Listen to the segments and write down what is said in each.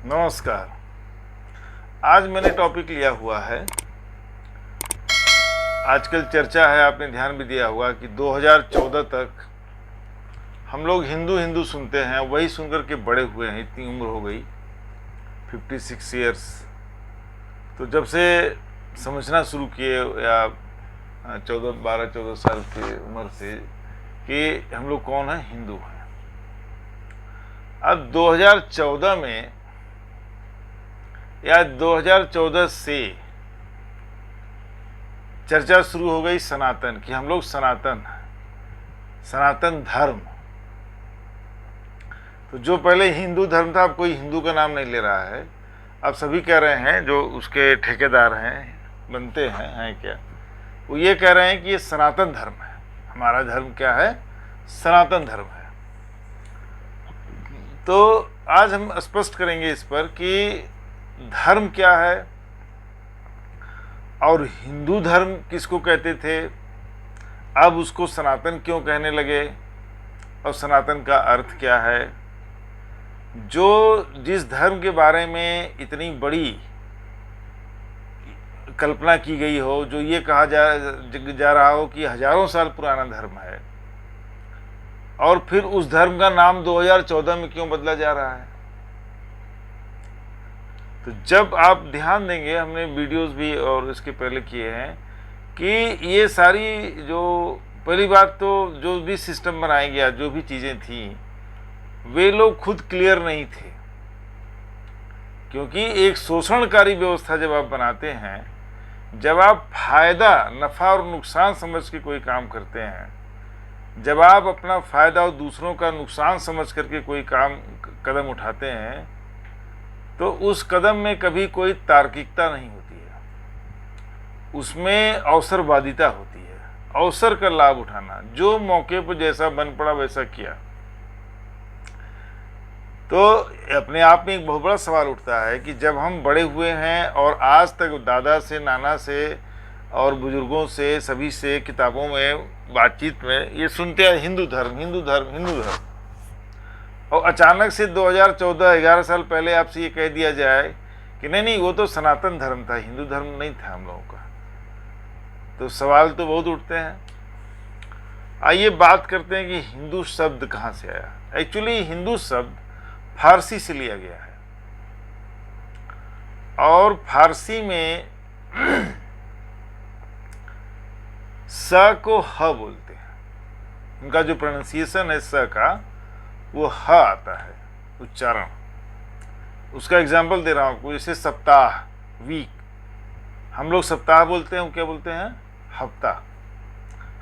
नमस्कार। आज मैंने टॉपिक लिया हुआ है, आजकल चर्चा है, आपने ध्यान भी दिया होगा कि 2014 तक हम लोग हिंदू हिंदू सुनते हैं, वही सुनकर के बड़े हुए हैं। इतनी उम्र हो गई, 56 ईयर्स। तो जब से समझना शुरू किए, या 14 साल की उम्र से, कि हम लोग कौन है, हिंदू हैं। अब 2014 में या 2014 से चर्चा शुरू हो गई सनातन की। हम लोग सनातन हैं, सनातन धर्म। तो जो पहले हिंदू धर्म था, अब कोई हिंदू का नाम नहीं ले रहा है। अब सभी कह रहे हैं, जो उसके ठेकेदार हैं, बनते हैं क्या, वो ये कह रहे हैं कि ये सनातन धर्म है। हमारा धर्म क्या है? सनातन धर्म है। तो आज हम स्पष्ट करेंगे इस पर कि धर्म क्या है और हिंदू धर्म किसको कहते थे, अब उसको सनातन क्यों कहने लगे, और सनातन का अर्थ क्या है। जो जिस धर्म के बारे में इतनी बड़ी कल्पना की गई हो, जो ये कहा जा रहा हो कि हजारों साल पुराना धर्म है, और फिर उस धर्म का नाम 2014 में क्यों बदला जा रहा है। तो जब आप ध्यान देंगे, हमने वीडियोस भी और इसके पहले किए हैं, कि ये सारी, जो पहली बात तो जो भी सिस्टम बनाया गया, जो भी चीज़ें थी, वे लोग खुद क्लियर नहीं थे। क्योंकि एक शोषणकारी व्यवस्था जब आप बनाते हैं, जब आप फायदा, नफ़ा और नुकसान समझ के कोई काम करते हैं, जब आप अपना फायदा और दूसरों का नुकसान समझ करके कोई कदम उठाते हैं, तो उस कदम में कभी कोई तार्किकता नहीं होती है, उसमें अवसरवादिता होती है। अवसर का लाभ उठाना, जो मौके पर जैसा बन पड़ा वैसा किया। तो अपने आप में एक बहुत बड़ा सवाल उठता है कि जब हम बड़े हुए हैं और आज तक दादा से, नाना से और बुजुर्गों से, सभी से, किताबों में, बातचीत में ये सुनते हैं हिंदू धर्म, हिंदू धर्म, हिंदू धर्म, और अचानक से 2014, 11 साल पहले आपसे ये कह दिया जाए कि नहीं नहीं, वो तो सनातन धर्म था, हिंदू धर्म नहीं था हम लोगों का, तो सवाल तो बहुत उठते हैं। आइए बात करते हैं कि हिंदू शब्द कहाँ से आया। एक्चुअली हिंदू शब्द फारसी से लिया गया है, और फारसी में स को ह बोलते हैं। उनका जो प्रोनाउंसिएशन है स का, वो ह आता है उच्चारण। उसका एग्जाम्पल दे रहा हूँ आपको। जैसे सप्ताह, वीक, हम लोग सप्ताह बोलते हैं, वो क्या बोलते हैं? हफ्ता।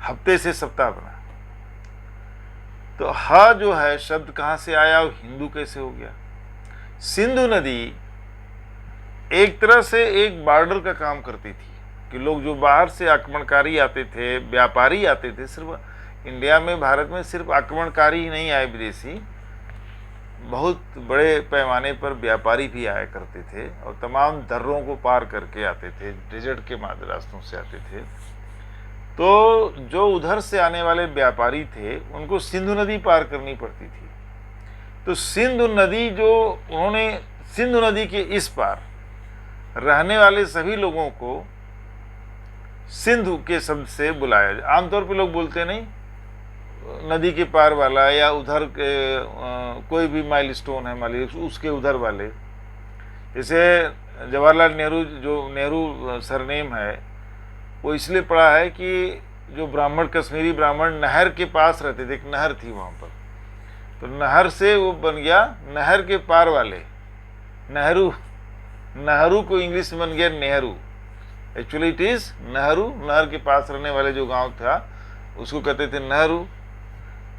हफ्ते से सप्ताह बना। तो ह जो है शब्द कहाँ से आया और हिंदू कैसे हो गया? सिंधु नदी एक तरह से एक बॉर्डर का काम करती थी, कि लोग जो बाहर से आक्रमणकारी आते थे, व्यापारी आते थे। सिर्फ इंडिया में, भारत में सिर्फ आक्रमणकारी ही नहीं आए विदेशी, बहुत बड़े पैमाने पर व्यापारी भी आया करते थे, और तमाम दर्रों को पार करके आते थे, डेजर्ट के रास्तों से आते थे। तो जो उधर से आने वाले व्यापारी थे, उनको सिंधु नदी पार करनी पड़ती थी। तो सिंधु नदी, जो उन्होंने सिंधु नदी के इस पार रहने वाले सभी लोगों को सिंधु के शब्द से बुलाया। आमतौर पे लोग बोलते नहीं, नदी के पार वाला, या उधर के कोई भी माइलस्टोन है मान लीजिए, उसके उधर वाले। जैसे जवाहरलाल नेहरू, जो नेहरू सरनेम है, वो इसलिए पड़ा है कि जो ब्राह्मण, कश्मीरी ब्राह्मण नहर के पास रहते थे, एक नहर थी वहाँ पर, तो नहर से वो बन गया नहर के पार वाले, नेहरू। नेहरू को इंग्लिश में बन गया Nehru. Actually it is Nehru. नहर के पास रहने वाले जो गांव था, उसको कहते थे नेहरू,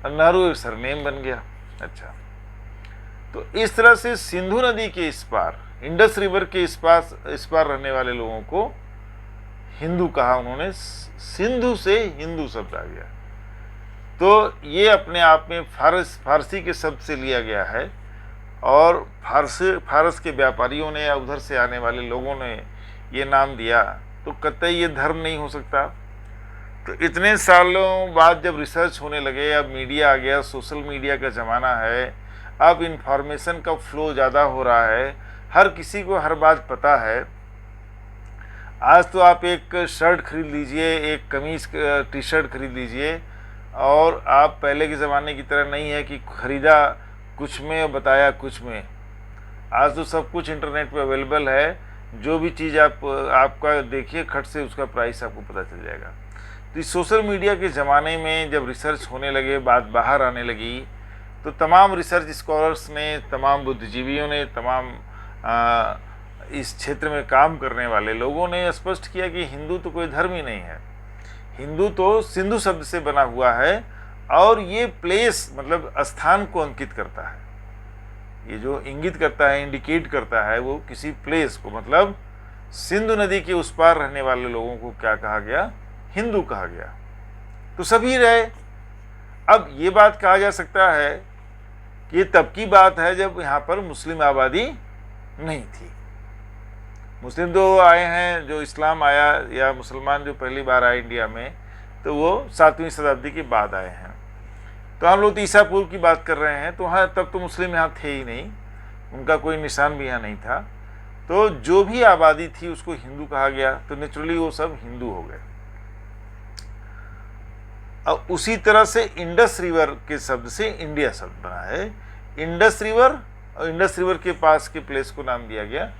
और नेहरू एक सरनेम बन गया। अच्छा, तो इस तरह से सिंधु नदी के इस पार, इंडस रिवर के इस पार रहने वाले लोगों को हिंदू कहा उन्होंने। सिंधु से हिंदू शब्द आ गया। तो ये अपने आप में फारसी के शब्द से लिया गया है, और फारस के व्यापारियों ने या उधर से आने वाले लोगों ने ये नाम दिया। तो कतई ये धर्म नहीं हो सकता। तो इतने सालों बाद जब रिसर्च होने लगे, अब मीडिया आ गया, सोशल मीडिया का ज़माना है, अब इंफॉर्मेशन का फ्लो ज़्यादा हो रहा है, हर किसी को हर बात पता है। आज तो आप एक शर्ट खरीद लीजिए, एक कमीज टी शर्ट खरीद लीजिए, और आप पहले के ज़माने की तरह नहीं है कि खरीदा कुछ में और बताया कुछ में। आज तो सब कुछ इंटरनेट पे अवेलेबल है। जो भी चीज़ आपका देखिए खट से उसका प्राइस आपको पता चल जाएगा। तो इस सोशल मीडिया के ज़माने में जब रिसर्च होने लगे, बात बाहर आने लगी, तो तमाम रिसर्च स्कॉलर्स ने, तमाम बुद्धिजीवियों ने, तमाम इस क्षेत्र में काम करने वाले लोगों ने स्पष्ट किया कि हिंदू तो कोई धर्म ही नहीं है। हिंदू तो सिंधु शब्द से बना हुआ है, और ये प्लेस मतलब स्थान को अंकित करता है। ये जो इंगित करता है, इंडिकेट करता है, वो किसी प्लेस को, मतलब सिंधु नदी के उस पार रहने वाले लोगों को क्या कहा गया? हिंदू कहा गया। तो सभी रहे। अब ये बात कहा जा सकता है कि ये तब की बात है जब यहाँ पर मुस्लिम आबादी नहीं थी। मुस्लिम तो आए हैं, जो इस्लाम आया या मुसलमान जो पहली बार आए इंडिया में, तो वो 7वीं शताब्दी के बाद आए हैं। तो हम लोग ईसा पूर्व की बात कर रहे हैं, तो हाँ, तब तो मुस्लिम यहाँ थे ही नहीं, उनका कोई निशान भी यहाँ नहीं था। तो जो भी आबादी थी उसको हिंदू कहा गया, तो नेचुरली वो सब हिंदू हो गए। अब उसी तरह से इंडस रिवर के शब्द से इंडिया शब्द बना है। इंडस रिवर, और इंडस रिवर के पास के प्लेस को नाम दिया गया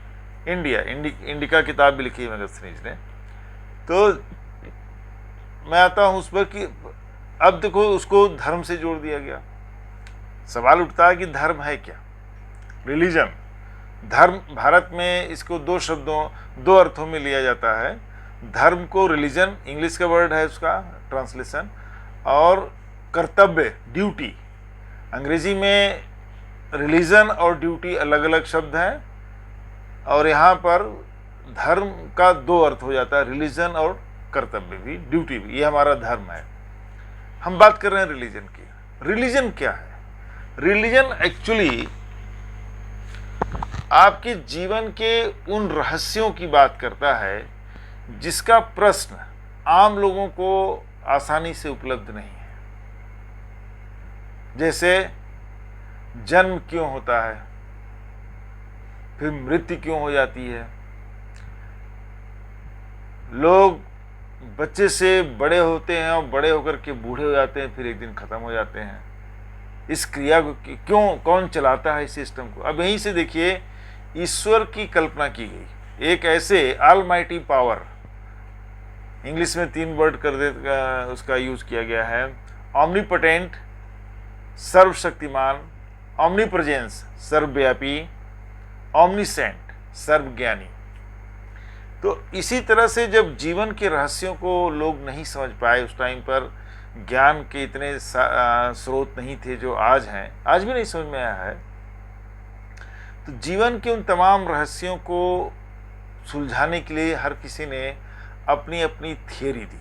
इंडिया। इंडिका किताब भी लिखी है मैगस्थनीज ने। तो मैं आता हूँ उस पर कि अब देखो उसको धर्म से जोड़ दिया गया। सवाल उठता है कि धर्म है क्या? रिलीजन, धर्म, भारत में इसको दो अर्थों में लिया जाता है। धर्म को रिलीजन, इंग्लिश का वर्ड है उसका ट्रांसलेशन, और कर्तव्य, ड्यूटी। अंग्रेजी में रिलीजन और ड्यूटी अलग अलग शब्द हैं, और यहाँ पर धर्म का 2 अर्थ हो जाता है, रिलीजन और कर्तव्य भी, ड्यूटी भी। ये हमारा धर्म है। हम बात कर रहे हैं रिलीजन की। रिलीजन क्या है? रिलीजन एक्चुअली आपके जीवन के उन रहस्यों की बात करता है जिसका प्रश्न आम लोगों को आसानी से उपलब्ध नहीं है। जैसे जन्म क्यों होता है, फिर मृत्यु क्यों हो जाती है, लोग बच्चे से बड़े होते हैं और बड़े होकर के बूढ़े हो जाते हैं, फिर एक दिन खत्म हो जाते हैं। इस क्रिया को क्यों, कौन चलाता है इस सिस्टम को? अब यहीं से देखिए ईश्वर की कल्पना की गई, एक ऐसे ऑलमाइटी पावर, इंग्लिश में 3 वर्ड कर दे उसका यूज किया गया है। ऑमनीपोटेंट, सर्वशक्तिमान, ऑमनीप्रेजेंस, सर्वव्यापी, ऑमनीसेंट, सर्वज्ञानी। तो इसी तरह से जब जीवन के रहस्यों को लोग नहीं समझ पाए, उस टाइम पर ज्ञान के इतने स्रोत नहीं थे जो आज हैं, आज भी नहीं समझ में आया है, तो जीवन के उन तमाम रहस्यों को सुलझाने के लिए हर किसी ने अपनी अपनी थियरी दी,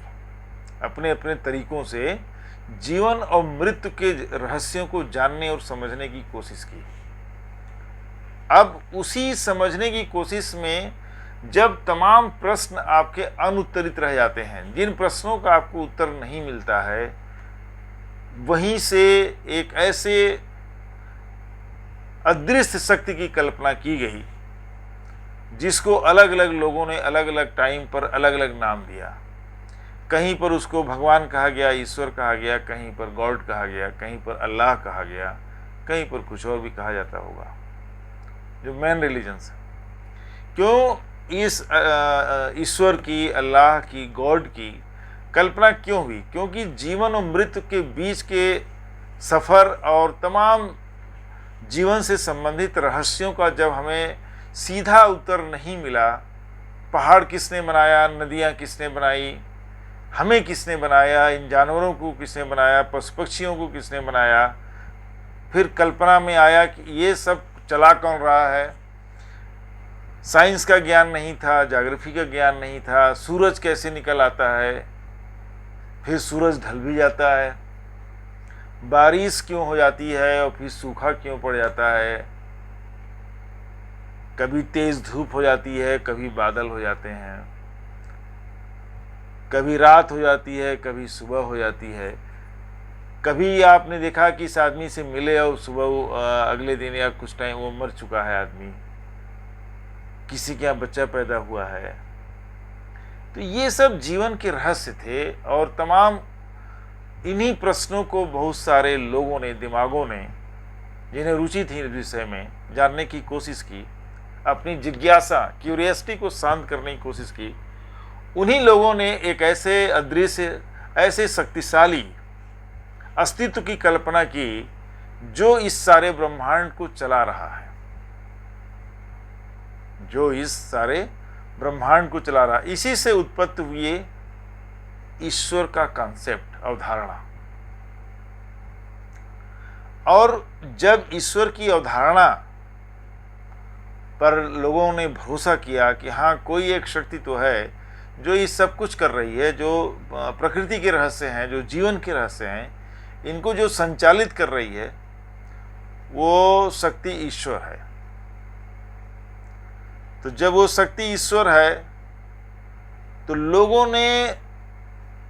अपने अपने तरीकों से जीवन और मृत्यु के रहस्यों को जानने और समझने की कोशिश की। अब उसी समझने की कोशिश में जब तमाम प्रश्न आपके अनुत्तरित रह जाते हैं, जिन प्रश्नों का आपको उत्तर नहीं मिलता है, वहीं से एक ऐसे अदृश्य शक्ति की कल्पना की गई जिसको अलग अलग लोगों ने अलग अलग टाइम पर अलग अलग नाम दिया। कहीं पर उसको भगवान कहा गया, ईश्वर कहा गया, कहीं पर गॉड कहा गया, कहीं पर अल्लाह कहा गया, कहीं पर कुछ और भी कहा जाता होगा, जो मेन रिलीजन्स है। क्यों इस ईश्वर की, अल्लाह की, गॉड की कल्पना क्यों हुई? क्योंकि जीवन और मृत्यु के बीच के सफ़र और तमाम जीवन से संबंधित रहस्यों का जब हमें सीधा उत्तर नहीं मिला, पहाड़ किसने बनाया, नदियाँ किसने बनाई, हमें किसने बनाया, इन जानवरों को किसने बनाया, पशु पक्षियों को किसने बनाया, फिर कल्पना में आया कि ये सब चला कौन रहा है। साइंस का ज्ञान नहीं था, ज्योग्राफी का ज्ञान नहीं था, सूरज कैसे निकल आता है, फिर सूरज ढल भी जाता है, बारिश क्यों हो जाती है और फिर सूखा क्यों पड़ जाता है, कभी तेज धूप हो जाती है, कभी बादल हो जाते हैं, कभी रात हो जाती है, कभी सुबह हो जाती है। कभी आपने देखा कि इस आदमी से मिले और सुबह अगले दिन या कुछ टाइम वो मर चुका है आदमी। किसी के यहाँ बच्चा पैदा हुआ है। तो ये सब जीवन के रहस्य थे और तमाम इन्हीं प्रश्नों को बहुत सारे लोगों ने, दिमागों ने, जिन्हें रुचि थी इस विषय में, जानने की कोशिश की, अपनी जिज्ञासा, क्यूरियोसिटी को शांत करने की कोशिश की। उन्हीं लोगों ने एक ऐसे अदृश्य, ऐसे शक्तिशाली अस्तित्व की कल्पना की जो इस सारे ब्रह्मांड को चला रहा है, जो इस सारे ब्रह्मांड को चला रहा है। इसी से उत्पत्ति हुई ईश्वर का कॉन्सेप्ट, अवधारणा। और जब ईश्वर की अवधारणा पर लोगों ने भरोसा किया कि हाँ, कोई एक शक्ति तो है जो ये सब कुछ कर रही है, जो प्रकृति के रहस्य हैं, जो जीवन के रहस्य हैं, इनको जो संचालित कर रही है, वो शक्ति ईश्वर है। तो जब वो शक्ति ईश्वर है तो लोगों ने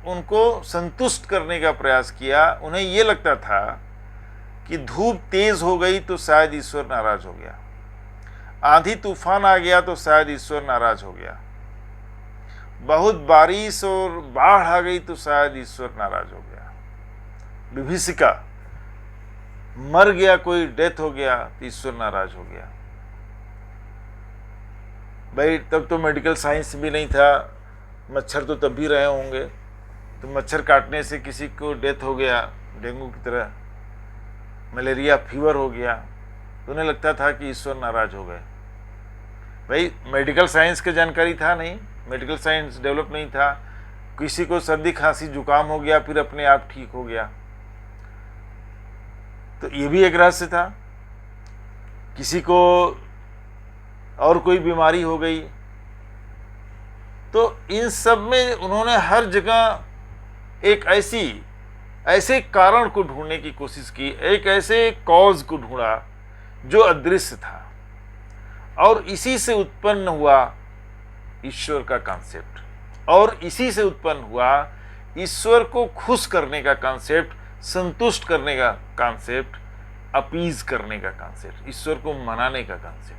उनको संतुष्ट करने का प्रयास किया। उन्हें ये लगता था कि धूप तेज हो गई तो शायद ईश्वर नाराज हो गया, आंधी तूफान आ गया तो शायद ईश्वर नाराज हो गया, बहुत बारिश और बाढ़ आ गई तो शायद ईश्वर नाराज हो गया, विभीषिका मर गया, कोई डेथ हो गया तो ईश्वर नाराज हो गया। भाई तब तो मेडिकल साइंस भी नहीं था, मच्छर तो तब भी रहे होंगे, तो मच्छर काटने से किसी को डेथ हो गया, डेंगू की तरह, मलेरिया फीवर हो गया, तो उन्हें लगता था कि ईश्वर नाराज हो गए। भाई मेडिकल साइंस की जानकारी था नहीं, मेडिकल साइंस डेवलप नहीं था। किसी को सर्दी खांसी जुकाम हो गया फिर अपने आप ठीक हो गया, तो ये भी एक रहस्य था। किसी को और कोई बीमारी हो गई, तो इन सब में उन्होंने हर जगह एक ऐसे कारण को ढूंढने की कोशिश की, एक ऐसे कॉज को ढूंढा जो अदृश्य था, और इसी से उत्पन्न हुआ ईश्वर का कॉन्सेप्ट, और इसी से उत्पन्न हुआ ईश्वर को खुश करने का कॉन्सेप्ट, संतुष्ट करने का कॉन्सेप्ट, अपीज करने का कॉन्सेप्ट, ईश्वर को मनाने का कॉन्सेप्ट,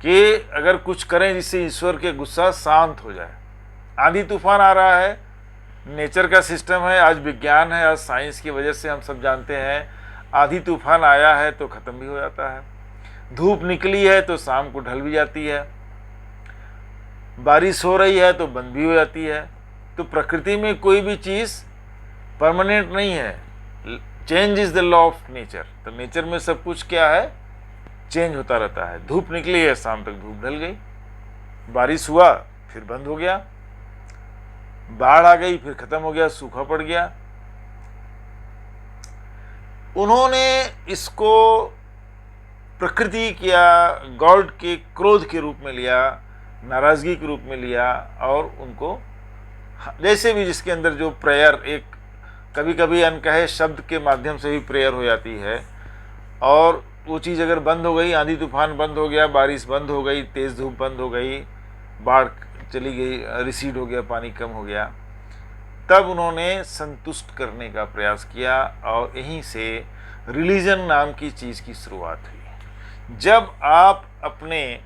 कि अगर कुछ करें जिससे ईश्वर के गुस्सा शांत हो जाए। आंधी तूफान आ रहा है, नेचर का सिस्टम है, आज विज्ञान है, आज साइंस की वजह से हम सब जानते हैं, आंधी तूफान आया है तो ख़त्म भी हो जाता है, धूप निकली है तो शाम को ढल भी जाती है, बारिश हो रही है तो बंद भी हो जाती है। तो प्रकृति में कोई भी चीज़ परमानेंट नहीं है, change is the law of nature. तो नेचर में सब कुछ क्या है, चेंज होता रहता है। धूप निकली है, शाम तक धूप ढल गई, बारिश हुआ फिर बंद हो गया, बाढ़ आ गई फिर खत्म हो गया, सूखा पड़ गया। उन्होंने इसको प्रकृति या गॉड के क्रोध के रूप में लिया, नाराजगी के रूप में लिया, और उनको जैसे भी जिसके अंदर जो प्रेयर, एक कभी कभी अनकहे शब्द के माध्यम से भी प्रेयर हो जाती है, और वो चीज़ अगर बंद हो गई, आंधी तूफान बंद हो गया, बारिश बंद हो गई, तेज़ धूप बंद हो गई, बाढ़ चली गई, रिसीड हो गया, पानी कम हो गया, तब उन्होंने संतुष्ट करने का प्रयास किया, और यहीं से रिलीजन नाम की चीज़ की शुरुआत हुई। जब आप अपने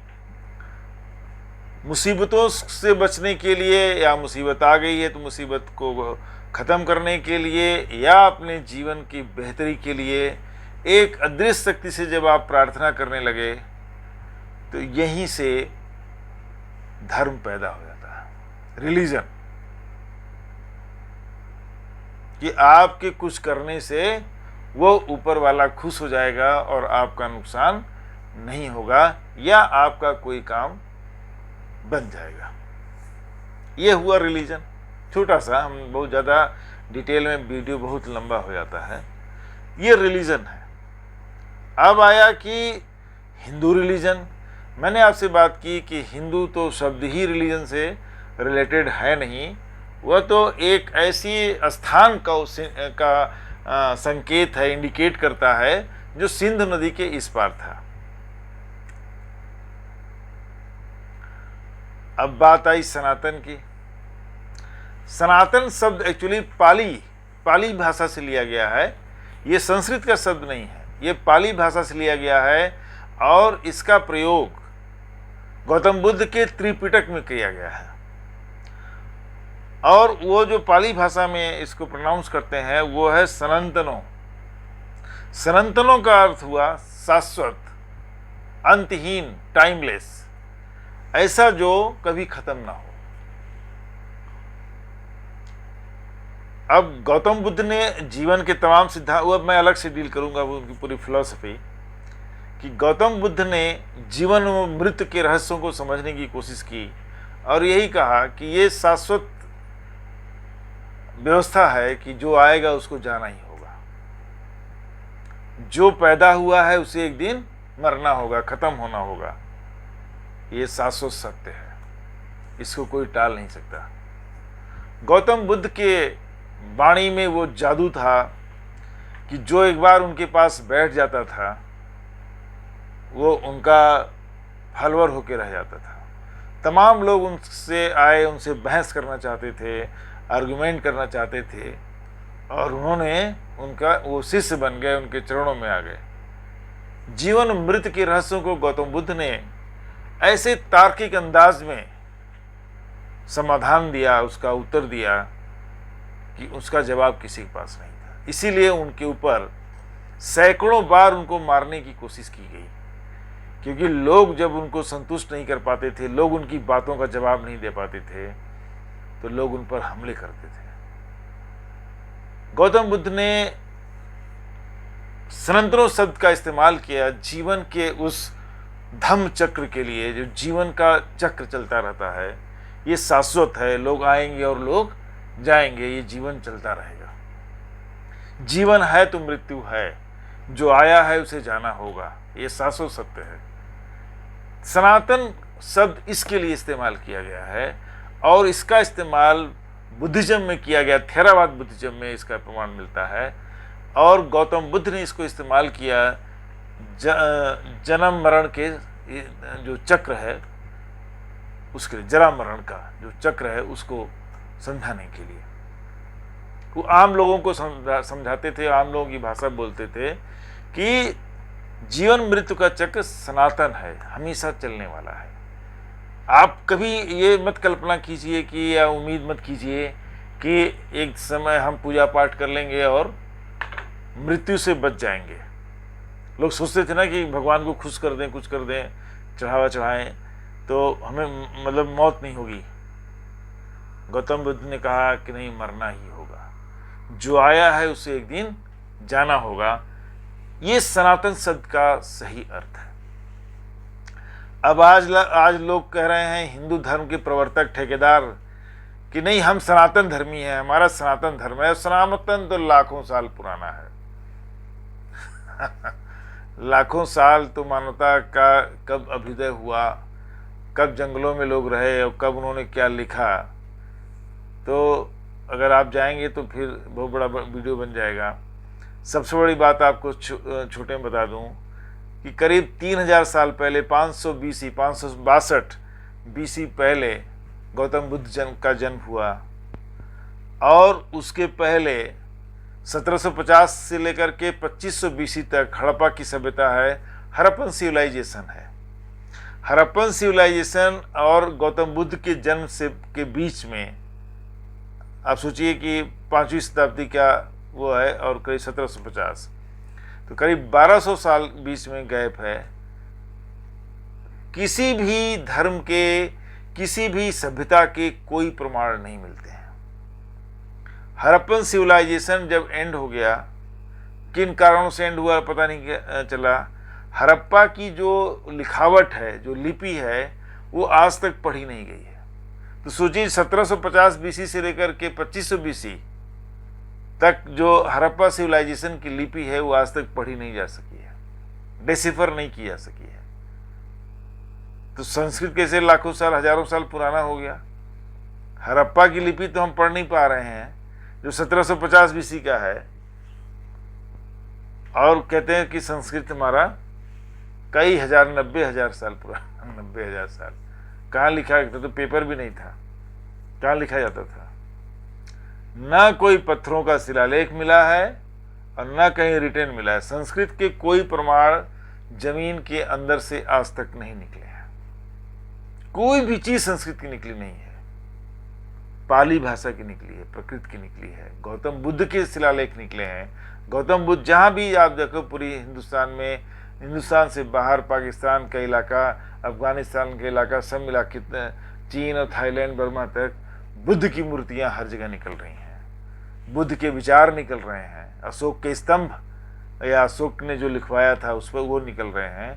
मुसीबतों से बचने के लिए, या मुसीबत आ गई है तो मुसीबत को ख़त्म करने के लिए, या अपने जीवन की बेहतरी के लिए एक अदृश्य शक्ति से जब आप प्रार्थना करने लगे, तो यहीं से धर्म पैदा हो जाता है, रिलीजन, कि आपके कुछ करने से वो ऊपर वाला खुश हो जाएगा और आपका नुकसान नहीं होगा, या आपका कोई काम बन जाएगा। ये हुआ रिलीजन। छोटा सा, हम बहुत ज़्यादा डिटेल में, वीडियो बहुत लंबा हो जाता है। ये रिलीजन है। अब आया कि हिंदू रिलीजन। मैंने आपसे बात की कि हिंदू तो शब्द ही रिलीजन से रिलेटेड है नहीं, वह तो एक ऐसी स्थान का संकेत है, इंडिकेट करता है, जो सिंध नदी के इस पार था। अब बात आई सनातन की। सनातन शब्द एक्चुअली पाली भाषा से लिया गया है, ये संस्कृत का शब्द नहीं है, ये पाली भाषा से लिया गया है, और इसका प्रयोग गौतम बुद्ध के त्रिपिटक में किया गया है। और वो जो पाली भाषा में इसको प्रोनाउंस करते हैं वो है सनातनों। सनातनों का अर्थ हुआ शाश्वत, अंतहीन, टाइमलेस, ऐसा जो कभी खत्म ना हो। अब गौतम बुद्ध ने जीवन के तमाम सिद्धांत, वो अब मैं अलग से डील करूंगा वो उनकी पूरी फिलॉसफी, कि गौतम बुद्ध ने जीवन व मृत्यु के रहस्यों को समझने की कोशिश की और यही कहा कि ये शाश्वत व्यवस्था है कि जो आएगा उसको जाना ही होगा, जो पैदा हुआ है उसे एक दिन मरना होगा, खत्म होना होगा। ये शाश्वत सत्य है, इसको कोई टाल नहीं सकता। गौतम बुद्ध के वाणी में वो जादू था कि जो एक बार उनके पास बैठ जाता था वो उनका फॉलोअर होकर रह जाता था। तमाम लोग उनसे आए, उनसे बहस करना चाहते थे, आर्गुमेंट करना चाहते थे और उन्होंने उनका वो शिष्य बन गए, उनके चरणों में आ गए। जीवन मृत्यु के रहस्यों को गौतम बुद्ध ने ऐसे तार्किक अंदाज में समाधान दिया, उसका उत्तर दिया कि उसका जवाब किसी के पास नहीं था। इसीलिए उनके ऊपर सैकड़ों बार उनको मारने की कोशिश की गई, क्योंकि लोग जब उनको संतुष्ट नहीं कर पाते थे, लोग उनकी बातों का जवाब नहीं दे पाते थे, तो लोग उन पर हमले करते थे। गौतम बुद्ध ने सनातनों शब्द का इस्तेमाल किया जीवन के उस धम्म चक्र के लिए, जो जीवन का चक्र चलता रहता है, ये शाश्वत है, लोग आएंगे और लोग जाएंगे, ये जीवन चलता रहेगा। जीवन है तो मृत्यु है, जो आया है उसे जाना होगा, ये शाश्वत सत्य है। सनातन शब्द इसके लिए इस्तेमाल किया गया है और इसका इस्तेमाल बुद्धिज्म में किया गया, थेरावाद बुद्धिज्म में इसका प्रमाण मिलता है। और गौतम बुद्ध ने इसको इस्तेमाल किया जन्म मरण के जो चक्र है उसके लिए, जरा मरण का जो चक्र है उसको समझाने के लिए। वो आम लोगों को समझाते थे, आम लोगों की भाषा बोलते थे कि जीवन मृत्यु का चक्र सनातन है, हमेशा चलने वाला है। आप कभी ये मत कल्पना कीजिए कि या उम्मीद मत कीजिए कि एक समय हम पूजा पाठ कर लेंगे और मृत्यु से बच जाएंगे। लोग सोचते थे ना कि भगवान को खुश कर दें, कुछ कर दें, चढ़ावा चढ़ाएं तो हमें मतलब मौत नहीं होगी। गौतम बुद्ध ने कहा कि नहीं, मरना ही होगा, जो आया है उसे एक दिन जाना होगा। ये सनातन शब्द का सही अर्थ है। अब आज लोग कह रहे हैं, हिंदू धर्म के प्रवर्तक ठेकेदार, कि नहीं हम सनातन धर्मी हैं, हमारा सनातन धर्म है। सनातन तो लाखों साल पुराना है। लाखों साल तो मानवता का कब अभ्युदय हुआ, कब जंगलों में लोग रहे और कब उन्होंने क्या लिखा, तो अगर आप जाएंगे तो फिर बहुत बड़ा वीडियो बन जाएगा। सबसे बड़ी बात आपको छोटे में बता दूं कि करीब 3000 साल पहले 500 BC 562 BC पहले गौतम बुद्ध का जन्म हुआ और उसके पहले 1750 से लेकर के 2500 BC तक हड़प्पा की सभ्यता है, हड़प्पन सिविलाइजेशन है। हड़प्पन सिविलाइजेशन और गौतम बुद्ध के जन्म से के बीच में आप सोचिए कि 5वीं शताब्दी का वो है और करीब 1750, तो करीब 1200 साल बीच में गैप है। किसी भी धर्म के, किसी भी सभ्यता के कोई प्रमाण नहीं मिलते हैं। हड़प्पन सिविलाइजेशन जब एंड हो गया, किन कारणों से एंड हुआ पता नहीं चला। हड़प्पा की जो लिखावट है, जो लिपि है, वो आज तक पढ़ी नहीं गई है। तो सोचिए 1750 BC से लेकर के 2500 BC तक जो हड़प्पा सिविलाइजेशन की लिपि है वो आज तक पढ़ी नहीं जा सकी है, डिसिफर नहीं की जा सकी है। तो संस्कृत कैसे लाखों साल, हजारों साल पुराना हो गया। हड़प्पा की लिपि तो हम पढ़ नहीं पा रहे हैं जो 1750 BC का है, और कहते हैं कि संस्कृत हमारा कई हजार, 90,000 साल पुराना। 90,000 साल कहाँ लिखा जाता? तो पेपर भी नहीं था, कहाँ लिखा जाता था? ना कोई पत्थरों का शिलालेख मिला है और ना कहीं रिटर्न मिला है। संस्कृत के कोई प्रमाण जमीन के अंदर से आज तक नहीं निकले हैं। कोई भी चीज संस्कृत की निकली नहीं है, पाली भाषा की निकली है, प्रकृत की निकली है। गौतम बुद्ध के शिलालेख निकले हैं। गौतम बुद्ध जहां भी आप देखो पूरी हिंदुस्तान में, हिंदुस्तान से बाहर पाकिस्तान का इलाका, अफगानिस्तान का इलाका, सब मिला कितने, चीन और थाईलैंड बर्मा तक बुद्ध की मूर्तियां हर जगह निकल रही हैं, बुद्ध के विचार निकल रहे हैं, अशोक के स्तंभ या अशोक ने जो लिखवाया था उस पर वो निकल रहे हैं।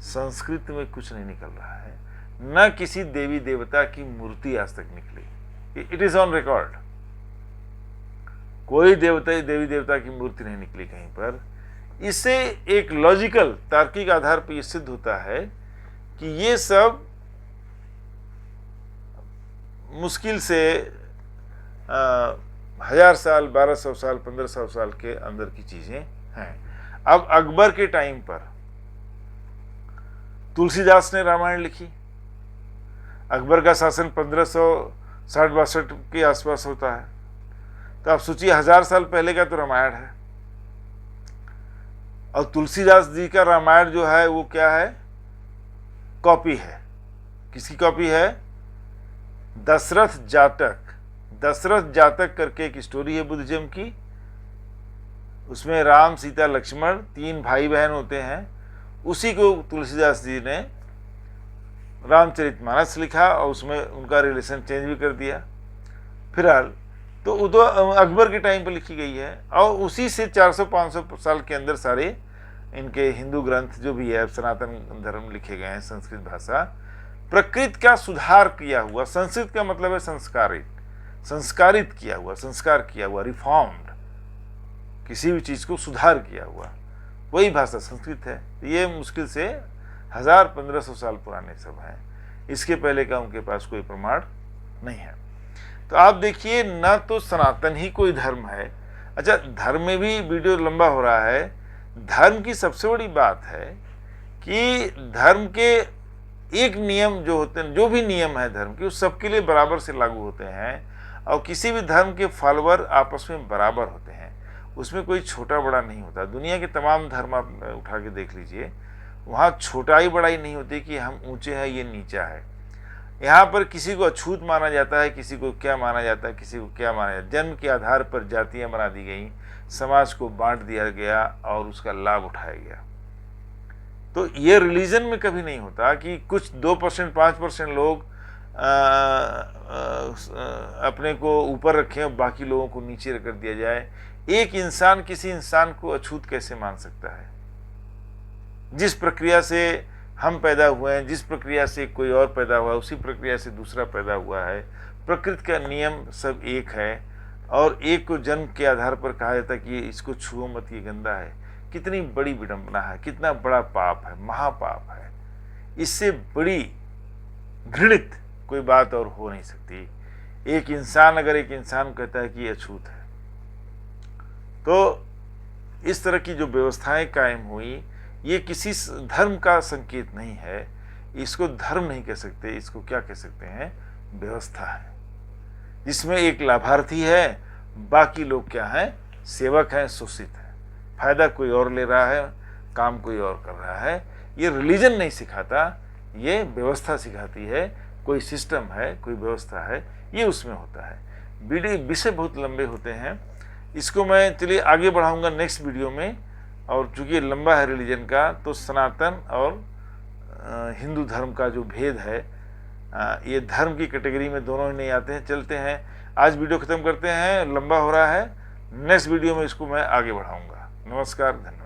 संस्कृत में कुछ नहीं निकल रहा है, न किसी देवी देवता की मूर्ति आज तक निकली। इट इज ऑन रिकॉर्ड, कोई देवी देवता की मूर्ति नहीं निकली कहीं पर। इससे एक लॉजिकल तार्किक आधार पर यह सिद्ध होता है कि ये सब मुश्किल से 1000 साल, 1200 साल, 1500 साल के अंदर की चीजें हैं। अब अकबर के टाइम पर तुलसीदास ने रामायण लिखी। अकबर का शासन 1560-62 के आसपास होता है, तो आप सोचिए 1000 साल पहले का तो रामायण है। और तुलसीदास जी का रामायण जो है वो क्या है, कॉपी है। किसकी कॉपी है? दशरथ जातक। दशरथ जातक करके एक स्टोरी है बुद्धिज्म की, उसमें राम, सीता, लक्ष्मण 3 भाई बहन होते हैं। उसी को तुलसीदास जी ने रामचरितमानस लिखा और उसमें उनका रिलेशन चेंज भी कर दिया। फिलहाल तो वो तो अकबर के टाइम पर लिखी गई है, और उसी से 400-500 साल के अंदर सारे इनके हिंदू ग्रंथ जो भी है, सनातन धर्म लिखे गए हैं संस्कृत भाषा। प्रकृत का सुधार किया हुआ, संस्कृत का मतलब है संस्कारित, संस्कारित किया हुआ, संस्कार किया हुआ, रिफॉर्म्ड, किसी भी चीज को सुधार किया हुआ, वही भाषा संस्कृत है। ये मुश्किल से 1000-1500 साल पुराने सब हैं, इसके पहले का उनके पास कोई प्रमाण नहीं है। तो आप देखिए, न तो सनातन ही कोई धर्म है। अच्छा, धर्म में भी वीडियो लंबा हो रहा है। धर्म की सबसे बड़ी बात है कि धर्म के एक नियम जो होते हैं, जो भी नियम है धर्म के, उस सबके लिए बराबर से लागू होते हैं, और किसी भी धर्म के फॉलोअर आपस में बराबर होते हैं, उसमें कोई छोटा बड़ा नहीं होता। दुनिया के तमाम धर्म आप उठा के देख लीजिए, वहाँ छोटाई बड़ाई नहीं होती कि हम ऊंचे हैं ये नीचा है। यहाँ पर किसी को अछूत माना जाता है, किसी को क्या माना जाता है, किसी को क्या माना जाता है। जन्म के आधार पर जातियाँ बना दी गई, समाज को बांट दिया गया और उसका लाभ उठाया गया। तो ये रिलीजन में कभी नहीं होता कि कुछ 2%, 5% लोग अपने को ऊपर रखें और बाकी लोगों को नीचे कर दिया जाए। एक इंसान किसी इंसान को अछूत कैसे मान सकता है? जिस प्रक्रिया से हम पैदा हुए हैं, जिस प्रक्रिया से कोई और पैदा हुआ है, उसी प्रक्रिया से दूसरा पैदा हुआ है। प्रकृति का नियम सब एक है, और एक को जन्म के आधार पर कहा जाता है कि इसको छुओ मत, ये गंदा है। कितनी बड़ी विडंबना है, कितना बड़ा पाप है, महापाप है। इससे बड़ी घृणित कोई बात और हो नहीं सकती। एक इंसान अगर एक इंसान कहता है कि ये अछूत है, तो इस तरह की जो व्यवस्थाएं कायम हुई, ये किसी धर्म का संकेत नहीं है। इसको धर्म नहीं कह सकते, इसको क्या कह सकते हैं? व्यवस्था है, जिसमें एक लाभार्थी है, बाकी लोग क्या हैं? सेवक हैं, शोषित हैं। फायदा कोई और ले रहा है, काम कोई और कर रहा है। ये रिलीजन नहीं सिखाता, ये व्यवस्था सिखाती है। कोई सिस्टम है, कोई व्यवस्था है, ये उसमें होता है। विषय बहुत लंबे होते हैं, इसको मैं चलिए आगे बढ़ाऊंगा नेक्स्ट वीडियो में। और चूंकि ये लंबा है रिलीजन का, तो सनातन और हिंदू धर्म का जो भेद है, ये धर्म की कैटेगरी में दोनों ही नहीं आते हैं। चलते हैं, आज वीडियो खत्म करते हैं, लंबा हो रहा है। नेक्स्ट वीडियो में इसको मैं आगे बढ़ाऊंगा। नमस्कार, धन्यवाद।